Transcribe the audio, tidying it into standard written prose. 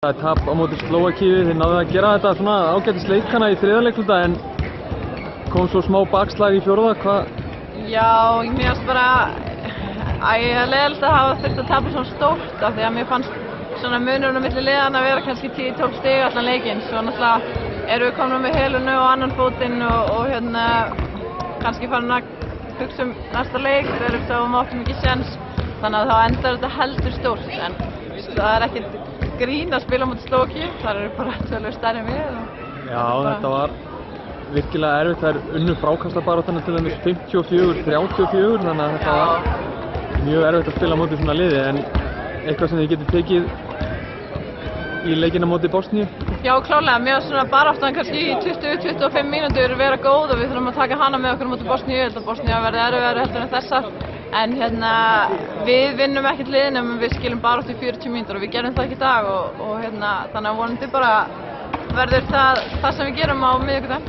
Það er tap á móti Slóvakíu, þeir náðu að gera þetta svona ágætis leikana í þriðja leikluta en kom svo smá bakslag í fjórða, hvað? Já, mér fannst bara leiðilegt að hafa þurft að tapa svona stórt af því að mér fannst svona munurinn á milli liðanna að vera kannski 10-12 stig allan leikinn. Svo náttúrulega erum við komin með helunu og annan fótinn og kannski farin að hugsa næsta leik þegar við áttum ekki séns. Þannig að þá endar þetta heldur stórt en það er ekkert grín að spila mútið Slóvakíu, þar eru bara tölvöld stærri en við. Já, þetta var virkilega erfitt, það er unnu frákastabaráttan til dæmis 54-34, þannig að þetta var mjög erfitt að spila mútið svona liði en eitthvað sem þið getur tekið í leikina móti Bosníu? Já, klárlega, mér finnst svona baráttan kannski í 20-25 mínútur vera góð og við þurfum að taka hana með okkur móti Bosníu, ég held að Bosníu verði erfiðari heldur en þessar. En við vinnum ekkert liðin en við skilum baráttu í 40 mínútur og við gerum það ekki í dag og þannig að vonandi bara verður það sem við gerum á miðvikudag.